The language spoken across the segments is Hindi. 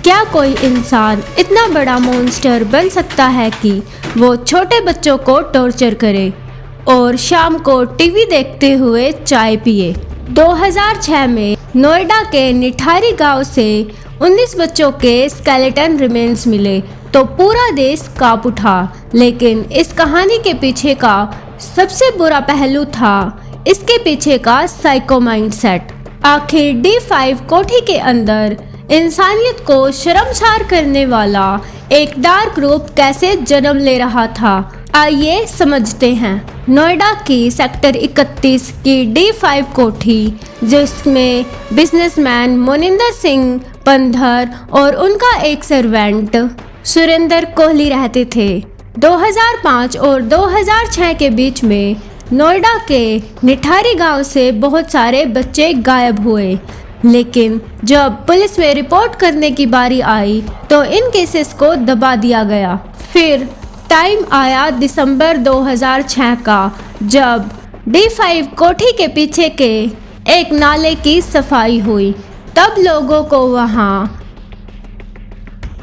क्या कोई इंसान इतना बड़ा मॉन्स्टर बन सकता है कि वो छोटे बच्चों को टॉर्चर करे और शाम को टीवी देखते हुए चाय पिए। 2006 में नोएडा के निठारी गांव से 19 बच्चों के स्केलेटन रिमेन्स मिले तो पूरा देश कांप उठा। लेकिन इस कहानी के पीछे का सबसे बुरा पहलू था इसके पीछे का साइको माइंडसेट। आखिर D5 कोठी के अंदर इंसानियत को शर्मसार करने वाला एक डार्क ग्रुप कैसे जन्म ले रहा था, आइए समझते हैं। नोएडा की सेक्टर 31 की D5 कोठी, जिसमें बिजनेसमैन मोनिंदर सिंह पंधर और उनका एक सर्वेंट सुरेंद्र कोहली रहते थे। 2005 और 2006 के बीच में नोएडा के निठारी गांव से बहुत सारे बच्चे गायब हुए, लेकिन जब पुलिस में रिपोर्ट करने की बारी आई तो इन केसेस को दबा दिया गया। फिर टाइम आया दिसंबर 2006 का, जब D5 कोठी के पीछे के एक नाले की सफाई हुई। तब लोगों को वहां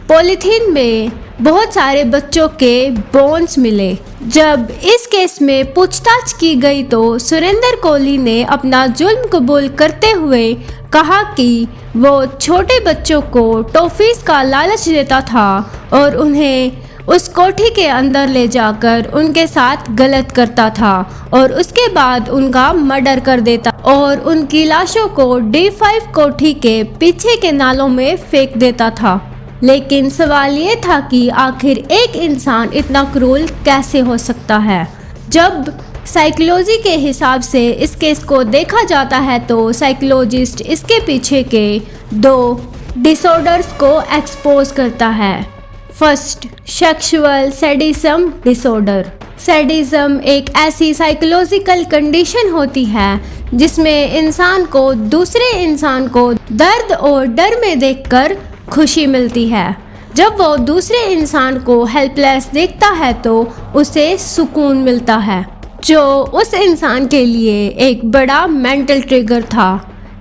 पॉलीथीन में बहुत सारे बच्चों के बोन्स मिले। जब इस केस में पूछताछ की गई तो सुरेंद्र कोहली ने अपना जुल्म कबूल करते हुए कहा कि वो छोटे बच्चों को टॉफीज का लालच देता था और उन्हें उस कोठी के अंदर ले जाकर उनके साथ गलत करता था और उसके बाद उनका मर्डर कर देता और उनकी लाशों को D5 कोठी के पीछे के नालों में फेंक देता था। लेकिन सवाल ये था कि आखिर एक इंसान इतना क्रूर कैसे हो सकता है। जब साइकोलॉजी के हिसाब से इस केस को देखा जाता है तो साइकोलॉजिस्ट इसके पीछे के 2 डिसऑर्डर्स को एक्सपोज करता है। First, sexual sadism disorder. Sadism एक ऐसी साइकोलॉजिकल कंडीशन होती है जिसमें इंसान को दूसरे इंसान को दर्द और डर में देखकर खुशी मिलती है। जब वो दूसरे इंसान को हेल्पलेस देखता है तो उसे सुकून मिलता है, जो उस इंसान के लिए एक बड़ा मेंटल ट्रिगर था।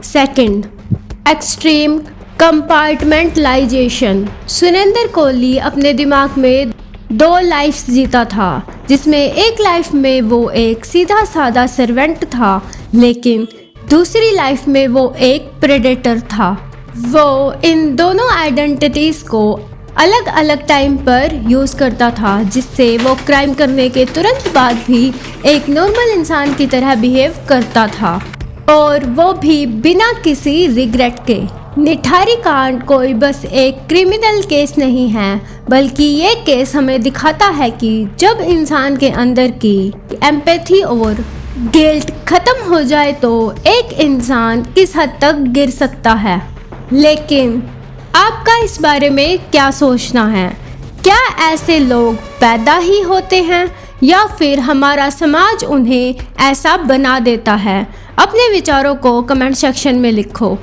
Second, extreme compartmentalisation. Surendra Kohli अपने दिमाग में 2 लाइफ्स जीता था, जिसमें एक लाइफ में वो एक सीधा साधा सर्वेंट था, लेकिन दूसरी लाइफ में वो एक प्रेडेटर था। वो इन दोनों आइडेंटिटीज को अलग अलग टाइम पर यूज़ करता था, जिससे वो क्राइम करने के तुरंत बाद भी एक नॉर्मल इंसान की तरह बिहेव करता था, और वो भी बिना किसी रिग्रेट के। निठारी कांड कोई बस एक क्रिमिनल केस नहीं है, बल्कि ये केस हमें दिखाता है कि जब इंसान के अंदर की एम्पैथी और गिल्ट खत्म हो जाए तो एक इंसान किस हद तक गिर सकता है। लेकिन आपका इस बारे में क्या सोचना है? क्या ऐसे लोग पैदा ही होते हैं या फिर हमारा समाज उन्हें ऐसा बना देता है? अपने विचारों को कमेंट सेक्शन में लिखो।